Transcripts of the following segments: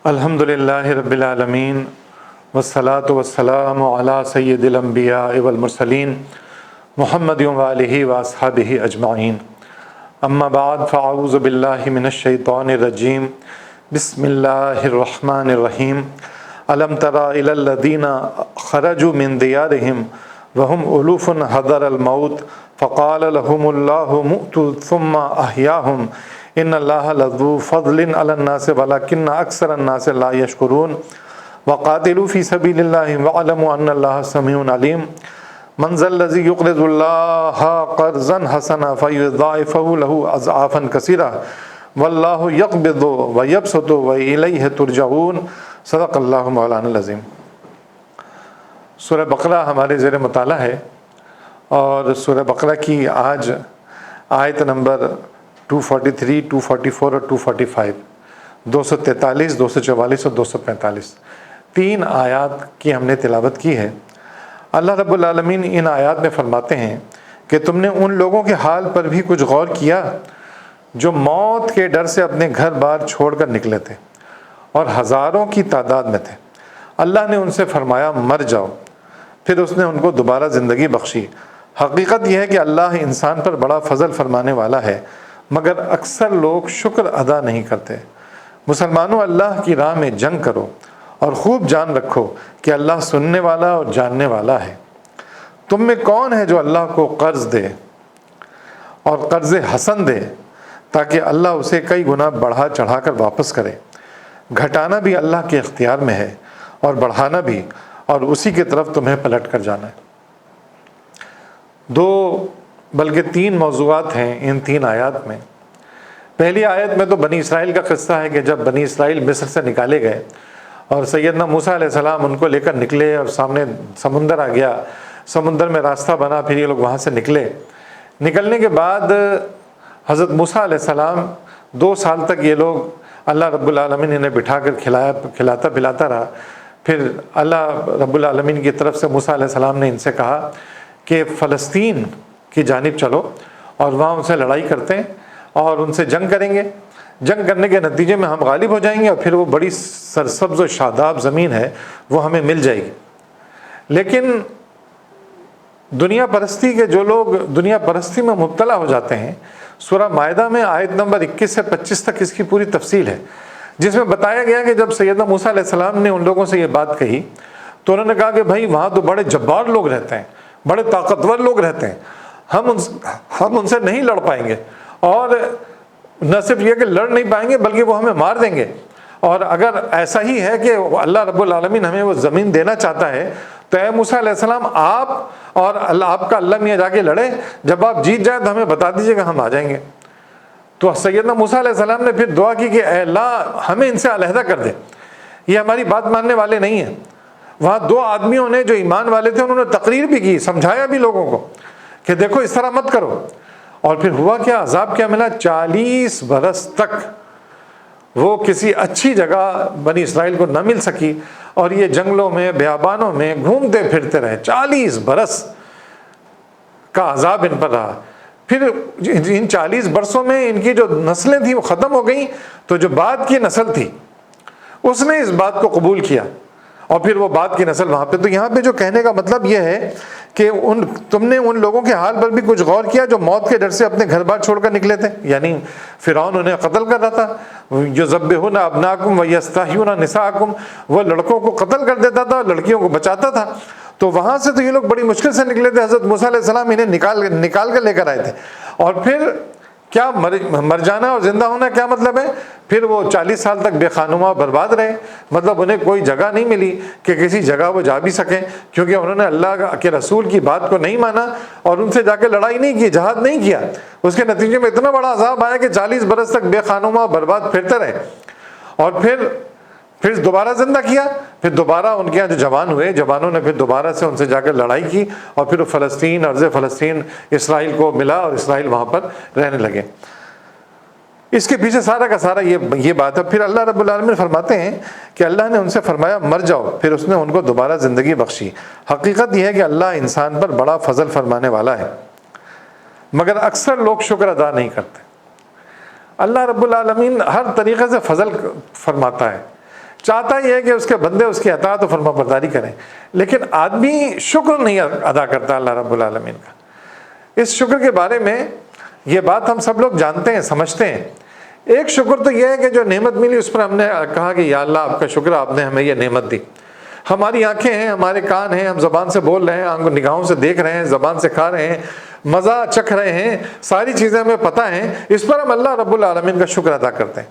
الحمدللہ رب العالمین والصلاة والسلام علی سید الانبیاء والمرسلین محمد وآلہ واصحابہ اجمعین، اما بعد فاعوذ باللہ من الشیطان الرجیم، بسم اللہ الرحمن الرحیم۔ الم تر الی الذین خرجوا من دیارہم وهم الوف حذر الموت فقال لهم اللہ موتوا ثم احیاہم ان اللہ لذو فضل علی الناس ولکن اکثر الناس لا یشکرون وقاتلوا فی سبیل اللہ واعلموا ان اللہ سمیع علیم۔ من ذا الذی یقرض اللہ قرضا حسنا فیضاعفہ له اضعافا کثیرہ واللہ یقبض ویبسط والیہ ترجعون۔ صدق اللہ مولانا العظیم۔ سورہ بقرہ ہمارے زیر مطالعہ ہے، اور سورہ بقرہ کی آج آیت نمبر 243، 244 اور 245، 243، 244 اور 245، تین آیات کی ہم نے تلاوت کی ہے۔ اللہ رب العالمین ان آیات میں فرماتے ہیں کہ تم نے ان لوگوں کے حال پر بھی کچھ غور کیا جو موت کے ڈر سے اپنے گھر بار چھوڑ کر نکلے تھے اور ہزاروں کی تعداد میں تھے۔ اللہ نے ان سے فرمایا مر جاؤ، پھر اس نے ان کو دوبارہ زندگی بخشی۔ حقیقت یہ ہے کہ اللہ انسان پر بڑا فضل فرمانے والا ہے، مگر اکثر لوگ شکر ادا نہیں کرتے۔ مسلمانوں، اللہ کی راہ میں جنگ کرو اور خوب جان رکھو کہ اللہ سننے والا اور جاننے والا ہے۔ تم میں کون ہے جو اللہ کو قرض دے اور قرض حسن دے تاکہ اللہ اسے کئی گنا بڑھا چڑھا کر واپس کرے؟ گھٹانا بھی اللہ کے اختیار میں ہے اور بڑھانا بھی، اور اسی کی طرف تمہیں پلٹ کر جانا ہے۔ دو بلکہ تین موضوعات ہیں ان تین آیات میں۔ پہلی آیت میں تو بنی اسرائیل کا قصہ ہے کہ جب بنی اسرائیل مصر سے نکالے گئے اور سیدنا موسیٰ علیہ السلام ان کو لے کر نکلے اور سامنے سمندر آ گیا، سمندر میں راستہ بنا، پھر یہ لوگ وہاں سے نکلے۔ نکلنے کے بعد حضرت موسیٰ علیہ السلام 2 سال تک یہ لوگ اللہ رب العالمین انہیں بٹھا کر کھلاتا پلاتا رہا۔ پھر اللہ رب العالمین کی طرف سے موسیٰ علیہ السلام نے ان سے کہا کہ فلسطین کی جانب چلو اور وہاں ان سے لڑائی کرتے ہیں اور ان سے جنگ کریں گے۔ جنگ کرنے کے نتیجے میں ہم غالب ہو جائیں گے اور پھر وہ بڑی سرسبز و شاداب زمین ہے وہ ہمیں مل جائے گی۔ لیکن دنیا پرستی کے جو لوگ دنیا پرستی میں مبتلا ہو جاتے ہیں، سورہ مائدہ میں آیت نمبر 21 سے 25 تک اس کی پوری تفصیل ہے، جس میں بتایا گیا کہ جب سیدنا موسیٰ علیہ السلام نے ان لوگوں سے یہ بات کہی تو انہوں نے کہا کہ بھائی وہاں تو بڑے جبار لوگ رہتے ہیں، بڑے طاقتور لوگ رہتے ہیں، ہم ان سے نہیں لڑ پائیں گے، اور نہ صرف یہ کہ لڑ نہیں پائیں گے بلکہ وہ ہمیں مار دیں گے۔ اور اگر ایسا ہی ہے کہ اللہ رب العالمین ہمیں وہ زمین دینا چاہتا ہے تو اے موسیٰ علیہ السلام آپ اور آپ کا اللہ میاں جا کے لڑے، جب آپ جیت جائیں تو ہمیں بتا دیجیے گا، ہم آ جائیں گے۔ تو سیدنا موسیٰ علیہ السلام نے پھر دعا کی کہ اے اللہ ہمیں ان سے علیحدہ کر دے، یہ ہماری بات ماننے والے نہیں ہیں۔ وہاں 2 آدمیوں نے جو ایمان والے تھے انہوں نے تقریر بھی کی، سمجھایا بھی لوگوں کو کہ دیکھو اس طرح مت کرو۔ اور پھر ہوا کیا، عذاب کیا ملا؟ 40 برس تک وہ کسی اچھی جگہ بنی اسرائیل کو نہ مل سکی اور یہ جنگلوں میں بیابانوں میں گھومتے پھرتے رہے۔ 40 برس کا عذاب ان پر رہا۔ پھر ان 40 برسوں میں ان کی جو نسلیں تھیں وہ ختم ہو گئیں، تو جو بعد کی نسل تھی اس نے اس بات کو قبول کیا، اور پھر وہ بعد کی نسل وہاں پہ۔ تو یہاں پہ جو کہنے کا مطلب یہ ہے کہ تم نے ان لوگوں کے حال پر بھی کچھ غور کیا جو موت کے ڈر سے اپنے گھر بار چھوڑ کر نکلے تھے، یعنی فرعون انہیں قتل کر رہا تھا، یذبحون ابناءکم ویستحیون نساءکم، وہ لڑکوں کو قتل کر دیتا تھا، لڑکیوں کو بچاتا تھا۔ تو وہاں سے تو یہ لوگ بڑی مشکل سے نکلے تھے، حضرت موسیٰ علیہ السلام انہیں نکال کر لے کر آئے تھے۔ اور پھر کیا مر جانا اور زندہ ہونا کیا مطلب ہے؟ پھر وہ 40 سال تک بے خانما برباد رہے، مطلب انہیں کوئی جگہ نہیں ملی کہ کسی جگہ وہ جا بھی سکیں، کیونکہ انہوں نے اللہ کے رسول کی بات کو نہیں مانا اور ان سے جا کے لڑائی نہیں کی، جہاد نہیں کیا۔ اس کے نتیجے میں اتنا بڑا عذاب آیا کہ 40 برس تک بے خانما برباد پھرتے رہے۔ اور پھر دوبارہ زندہ کیا، پھر دوبارہ ان کے یہاں جو جوان ہوئے، جوانوں نے پھر دوبارہ سے ان سے جا کر لڑائی کی، اور پھر فلسطین، ارض فلسطین اسرائیل کو ملا اور اسرائیل وہاں پر رہنے لگے۔ اس کے پیچھے سارا کا سارا یہ بات ہے۔ پھر اللہ رب العالمین فرماتے ہیں کہ اللہ نے ان سے فرمایا مر جاؤ، پھر اس نے ان کو دوبارہ زندگی بخشی۔ حقیقت یہ ہے کہ اللہ انسان پر بڑا فضل فرمانے والا ہے، مگر اکثر لوگ شکر ادا نہیں کرتے۔ اللہ رب العالمین ہر طریقے سے فضل فرماتا ہے، چاہتا ہی ہے کہ اس کے بندے اس کی اطاعت و فرما برداری کریں، لیکن آدمی شکر نہیں ادا کرتا اللہ رب العالمین کا۔ اس شکر کے بارے میں یہ بات ہم سب لوگ جانتے ہیں، سمجھتے ہیں۔ ایک شکر تو یہ ہے کہ جو نعمت ملی اس پر ہم نے کہا کہ یا اللہ آپ کا شکر، آپ نے ہمیں یہ نعمت دی۔ ہماری آنکھیں ہیں، ہمارے کان ہیں، ہم زبان سے بول رہے ہیں، نگاہوں سے دیکھ رہے ہیں، زبان سے کھا رہے ہیں، مزہ چکھ رہے ہیں، ساری چیزیں ہمیں پتہ ہیں، اس پر ہم اللہ رب العالمین کا شکر ادا کرتے ہیں۔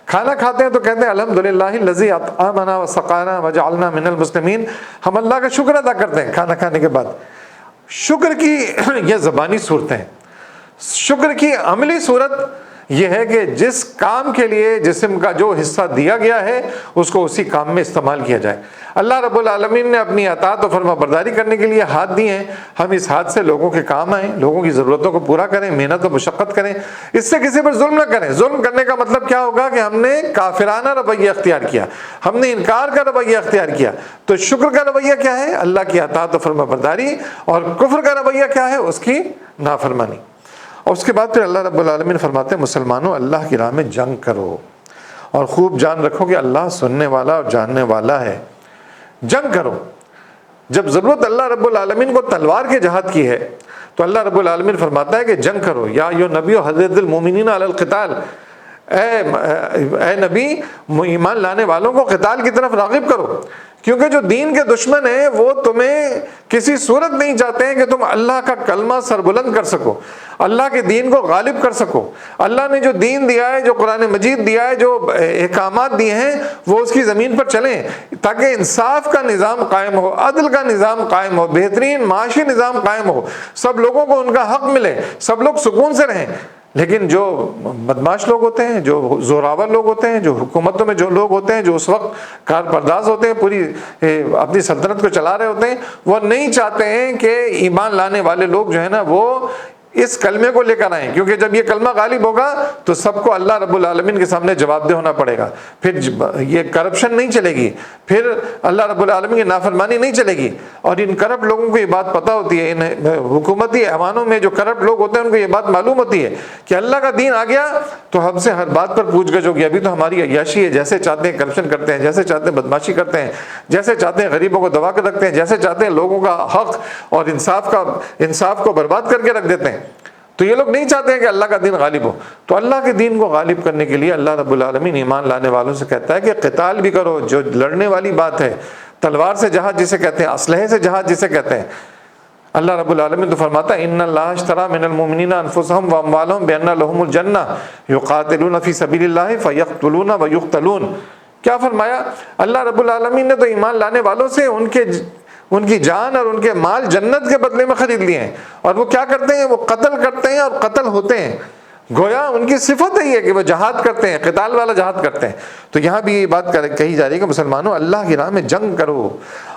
کھانا کھاتے ہیں تو کہتے ہیں الحمدللہ الذی اطعمنا وسقانا وجعلنا من المسلمین، ہم اللہ کا شکر ادا کرتے ہیں کھانا کھانے کے بعد۔ شکر کی یہ زبانی صورتیں ہیں۔ شکر کی عملی صورت یہ ہے کہ جس کام کے لیے جسم کا جو حصہ دیا گیا ہے اس کو اسی کام میں استعمال کیا جائے۔ اللہ رب العالمین نے اپنی اطاعت و فرما برداری کرنے کے لیے ہاتھ دیے ہیں، ہم اس ہاتھ سے لوگوں کے کام آئیں، لوگوں کی ضرورتوں کو پورا کریں، محنت و مشقت کریں، اس سے کسی پر ظلم نہ کریں۔ ظلم کرنے کا مطلب کیا ہوگا کہ ہم نے کافرانہ رویہ اختیار کیا، ہم نے انکار کا رویہ اختیار کیا۔ تو شکر کا رویہ کیا ہے؟ اللہ کی اطاعت و فرما برداری، اور کفر کا رویہ کیا ہے؟ اس کی نافرمانی۔ اور اس کے بعد پھر اللہ رب العالمین فرماتے ہیں مسلمانوں اللہ کی راہ میں جنگ کرو اور خوب جان رکھو کہ اللہ سننے والا اور جاننے والا ہے۔ جنگ کرو۔ جب ضرورت اللہ رب العالمین کو تلوار کے جہاد کی ہے تو اللہ رب العالمین فرماتا ہے کہ جنگ کرو۔ یا ایھا النبی حرض المؤمنین علی القتال، اے نبی ایمان لانے والوں کو قتال کی طرف راغب کرو، کیونکہ جو دین کے دشمن ہیں وہ تمہیں کسی صورت نہیں چاہتے ہیں کہ تم اللہ کا کلمہ سربلند کر سکو، اللہ کے دین کو غالب کر سکو۔ اللہ نے جو دین دیا ہے، جو قرآن مجید دیا ہے، جو احکامات دیے ہیں، وہ اس کی زمین پر چلیں تاکہ انصاف کا نظام قائم ہو، عدل کا نظام قائم ہو، بہترین معاشی نظام قائم ہو، سب لوگوں کو ان کا حق ملے، سب لوگ سکون سے رہیں۔ لیکن جو بدماش لوگ ہوتے ہیں، جو زوراور لوگ ہوتے ہیں، جو حکومتوں میں جو لوگ ہوتے ہیں، جو اس وقت کار پرداز ہوتے ہیں، پوری اپنی سلطنت کو چلا رہے ہوتے ہیں، وہ نہیں چاہتے ہیں کہ ایمان لانے والے لوگ جو ہے نا وہ اس کلمے کو لے کر آئیں، کیونکہ جب یہ کلمہ غالب ہوگا تو سب کو اللہ رب العالمین کے سامنے جواب دہ ہونا پڑے گا، پھر یہ کرپشن نہیں چلے گی، پھر اللہ رب العالمین کی نافرمانی نہیں چلے گی۔ اور ان کرپٹ لوگوں کو یہ بات پتہ ہوتی ہے، ان حکومتی ایوانوں میں جو کرپٹ لوگ ہوتے ہیں ان کو یہ بات معلوم ہوتی ہے کہ اللہ کا دین آ گیا تو ہم سے ہر بات پر پوچھ گچھ ہوگی۔ ابھی تو ہماری عیاشی ہے، جیسے چاہتے ہیں کرپشن کرتے ہیں، جیسے چاہتے ہیں بدماشی کرتے ہیں، جیسے چاہتے ہیں غریبوں کو دبا کر رکھتے ہیں، جیسے چاہتے ہیں لوگوں کا حق اور انصاف کو برباد کر کے رکھ دیتے ہیں۔ تو یہ لوگ نہیں چاہتے ہیں کہ اللہ کا دین غالب ہو۔ تو اللہ کے دین کو غالب کرنے کے لیے اللہ رب العالمین ایمان لانے والوں سے کہتا ہے کہ قتال بھی کرو، جو لڑنے والی بات ہے، تلوار سے جہاد جسے کہتے ہیں، اسلحے سے جہاد جسے کہتے ہیں۔ اللہ رب العالمین تو فرماتا ہے ان اللہ اشتری من المؤمنین انفسهم واموالهم بان لهم الجنہ یقاتلون فی سبیل اللہ فیقتلون ویقتلون۔ کیا فرمایا؟ اللہ رب العالمین نے تو ایمان لانے والوں سے ان کی جان اور ان کے مال جنت کے بدلے میں خرید لیے ہیں، اور وہ کیا کرتے ہیں؟ وہ قتل کرتے ہیں اور قتل ہوتے ہیں۔ گویا ان کی صفت ہے یہ کہ وہ جہاد کرتے ہیں، قتال والا جہاد کرتے ہیں۔ تو یہاں بھی یہ بات کہی جا رہی ہے کہ مسلمانوں اللہ کی راہ میں جنگ کرو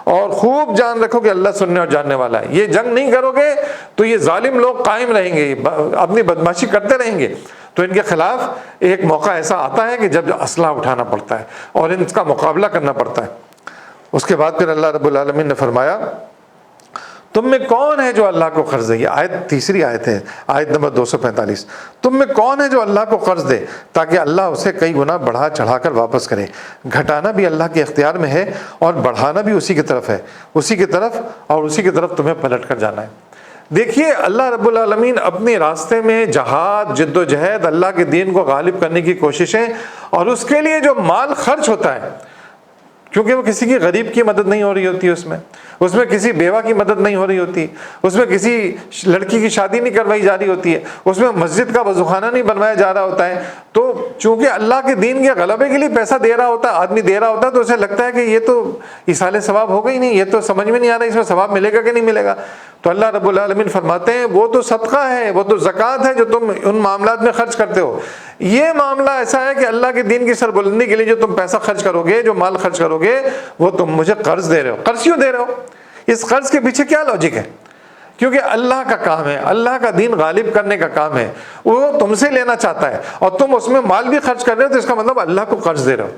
اور خوب جان رکھو کہ اللہ سننے اور جاننے والا ہے۔ یہ جنگ نہیں کرو گے تو یہ ظالم لوگ قائم رہیں گے، اپنی بدماشی کرتے رہیں گے۔ تو ان کے خلاف ایک موقع ایسا آتا ہے کہ جب اسلحہ اٹھانا پڑتا ہے اور ان کا مقابلہ کرنا پڑتا ہے۔ اس کے بعد پھر اللہ رب العالمین نے فرمایا تم میں کون ہے جو اللہ کو قرض دے؟ یہ آیت تیسری آیت ہے، آیت نمبر 245۔ تم میں کون ہے جو اللہ کو قرض دے تاکہ اللہ اسے کئی گنا بڑھا چڑھا کر واپس کرے؟ گھٹانا بھی اللہ کے اختیار میں ہے اور بڑھانا بھی اسی کی طرف ہے، اسی کی طرف تمہیں پلٹ کر جانا ہے۔ دیکھیے اللہ رب العالمین اپنے راستے میں جہاد، جد و جہد، اللہ کے دین کو غالب کرنے کی کوششیں، اور اس کے لیے جو مال خرچ ہوتا ہے، کیونکہ وہ کسی کی غریب کی مدد نہیں ہو رہی ہوتی، اس میں کسی بیوہ کی مدد نہیں ہو رہی ہوتی، اس میں کسی لڑکی کی شادی نہیں کروائی جا رہی ہوتی ہے، اس میں مسجد کا وضوخانہ نہیں بنوایا جا رہا ہوتا ہے۔ تو چونکہ اللہ کے دین کے غلبے کے لیے پیسہ دے رہا ہوتا ہے، آدمی دے رہا ہوتا ہے، تو اسے لگتا ہے کہ یہ تو ایصال ثواب ہوگا ہی نہیں، یہ تو سمجھ میں نہیں آ رہا اس میں ثواب ملے گا کہ نہیں ملے گا۔ تو اللہ رب العالمین فرماتے ہیں وہ تو صدقہ ہے، وہ تو زکوٰۃ ہے جو تم ان معاملات میں خرچ کرتے ہو۔ یہ معاملہ ایسا ہے کہ اللہ کے دین کی سربلندی کے لیے جو تم پیسہ خرچ کرو گے، جو مال خرچ کرو گے، وہ تم مجھے قرض دے رہے ہو۔ قرض کیوں دے رہے ہو؟ اس قرض کے پیچھے کیا لاجک ہے؟ کیونکہ اللہ کا کام ہے، اللہ کا دین غالب کرنے کا کام ہے، وہ تم سے لینا چاہتا ہے اور تم اس میں مال بھی خرچ کر رہے ہو، تو اس کا مطلب اللہ کو قرض دے رہے ہو۔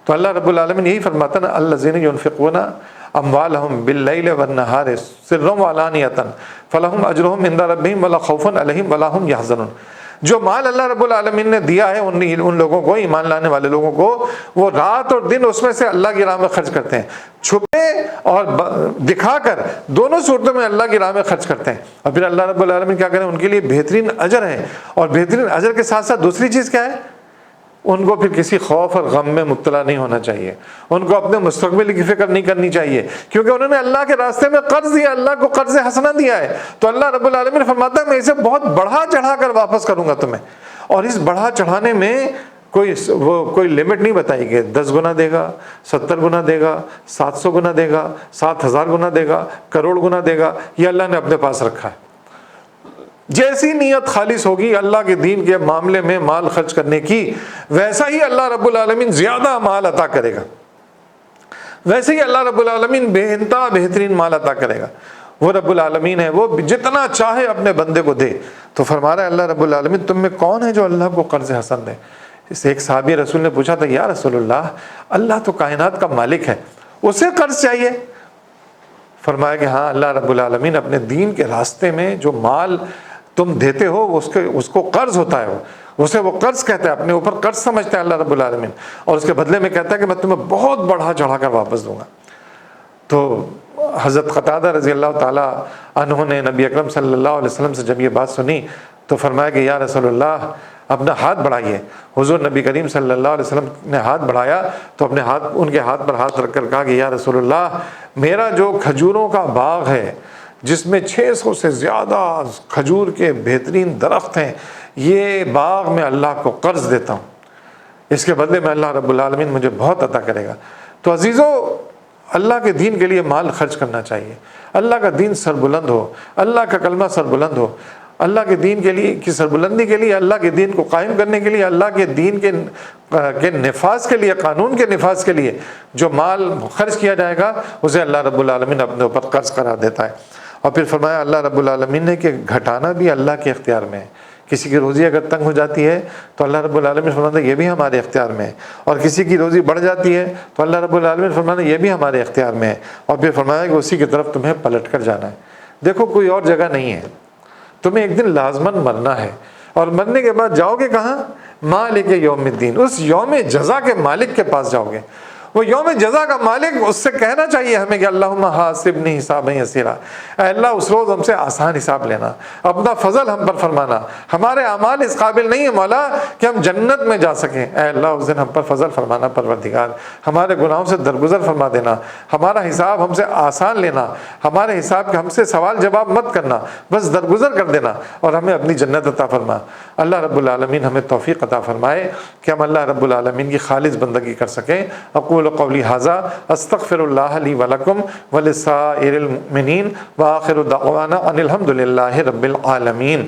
تو اللہ رب العالمین یہی فرماتا ہے نا الذین ينفقون اموالهم باللیل والنہار سرا وعلانیۃ فلہم اجرہم عند ربہم ولا خوف علیہم ولا هم یحزنون۔ جو مال اللہ رب العالمین نے دیا ہے ان لوگوں کو، ایمان لانے والے لوگوں کو، وہ رات اور دن اس میں سے اللہ کی راہ میں خرچ کرتے ہیں، چھپے اور دکھا کر دونوں صورتوں میں اللہ کی راہ میں خرچ کرتے ہیں۔ اور پھر اللہ رب العالمین کیا کریں، ان کے لیے بہترین اجر ہے، اور بہترین اجر کے ساتھ ساتھ دوسری چیز کیا ہے، ان کو پھر کسی خوف اور غم میں مبتلا نہیں ہونا چاہیے، ان کو اپنے مستقبل کی فکر نہیں کرنی چاہیے، کیونکہ انہوں نے اللہ کے راستے میں قرض دیا، اللہ کو قرض حسنہ دیا ہے، تو اللہ رب العالمین فرماتا ہے میں اسے بہت بڑھا چڑھا کر واپس کروں گا تمہیں۔ اور اس بڑھا چڑھانے میں کوئی لمٹ نہیں بتائی گئی، 10 گنا دے گا، 70 گنا دے گا، 700 گنا دے گا، 7000 گنا دے گا، کروڑ گنا دے گا، یہ اللہ نے اپنے پاس رکھا ہے۔ جیسی نیت خالص ہوگی اللہ کے دین کے معاملے میں مال خرچ کرنے کی، ویسا ہی اللہ رب العالمین زیادہ مال عطا کرے گا، ویسے ہی اللہ رب العالمین بے انتہا بہترین مال عطا کرے گا۔ وہ رب العالمین ہے، وہ جتنا چاہے اپنے بندے کو دے۔ تو فرما رہا ہے اللہ رب العالمین تم میں کون ہے جو اللہ کو قرض حسن دے؟ اس ایک صحابی رسول نے پوچھا تھا یا رسول اللہ، اللہ تو کائنات کا مالک ہے، اسے قرض چاہیے؟ فرمایا کہ ہاں، اللہ رب العالمین اپنے دین کے راستے میں جو مال تم دیتے ہو اس کو قرض ہوتا ہے، اسے وہ قرض کہتا ہے، اپنے اوپر قرض سمجھتا ہے اللہ رب العالمین، اور اس کے بدلے میں کہتا ہے کہ میں تمہیں بہت بڑھا چڑھا کر واپس دوں گا۔ تو حضرت قتادہ رضی اللہ تعالیٰ عنہ نے نبی اکرم صلی اللہ علیہ وسلم سے جب یہ بات سنی تو فرمایا کہ یا رسول اللہ اپنا ہاتھ بڑھائیے۔ حضور نبی کریم صلی اللہ علیہ وسلم نے ہاتھ بڑھایا تو ان کے ہاتھ پر ہاتھ رکھ کر کہا کہ یا رسول اللہ، میرا جو کھجوروں کا باغ ہے جس میں 600 سے زیادہ کھجور کے بہترین درخت ہیں، یہ باغ میں اللہ کو قرض دیتا ہوں، اس کے بدلے میں اللہ رب العالمین مجھے بہت عطا کرے گا۔ تو عزیزو، اللہ کے دین کے لیے مال خرچ کرنا چاہیے، اللہ کا دین سربلند ہو، اللہ کا کلمہ سربلند ہو، اللہ کے دین کے لیے کی سربلندی کے لیے، اللہ کے دین کو قائم کرنے کے لیے، اللہ کے دین کے نفاذ کے لیے، قانون کے نفاذ کے لیے جو مال خرچ کیا جائے گا اسے اللہ رب العالمین اپنے اوپر قرض قرار دیتا ہے۔ اور پھر فرمایا اللہ رب العالمین نے کہ گھٹانا بھی اللہ کے اختیار میں ہے، کسی کی روزی اگر تنگ ہو جاتی ہے تو اللہ رب العالمین فرماتا ہے یہ بھی ہمارے اختیار میں ہے، اور کسی کی روزی بڑھ جاتی ہے تو اللہ رب العالمین فرماتا ہے یہ بھی ہمارے اختیار میں ہے، اور پھر فرمایا کہ اسی کی طرف تمہیں پلٹ کر جانا ہے۔ دیکھو کوئی اور جگہ نہیں ہے، تمہیں ایک دن لازماً مرنا ہے، اور مرنے کے بعد جاؤ گے کہاں؟ مالک یوم الدین، اس یوم جزا کے مالک کے پاس جاؤ گے۔ وہ یوم جزا کا مالک، اس سے کہنا چاہیے ہمیں کہ اللہم حاسبنی حسابا یسیرا، اے اللہ اس روز ہم سے آسان حساب لینا، اپنا فضل ہم پر فرمانا، ہمارے اعمال اس قابل نہیں ہے مولا کہ ہم جنت میں جا سکیں، اے اللہ اس دن ہم پر فضل فرمانا پروردگار، ہمارے گناہوں سے درگزر فرما دینا، ہمارا حساب ہم سے آسان لینا، ہمارے حساب کے ہم سے سوال جواب مت کرنا، بس درگزر کر دینا، اور ہمیں اپنی جنت عطا فرما۔ اللہ رب العالمین ہمیں توفیق عطا فرمائے کہ ہم اللہ رب العالمین کی خالص بندگی کر سکیں۔ اقول قولی ھذا استغفر اللہ لی ولکم ولسائر المؤمنین وآخر دعوانا ان الحمد للہ رب العالمین۔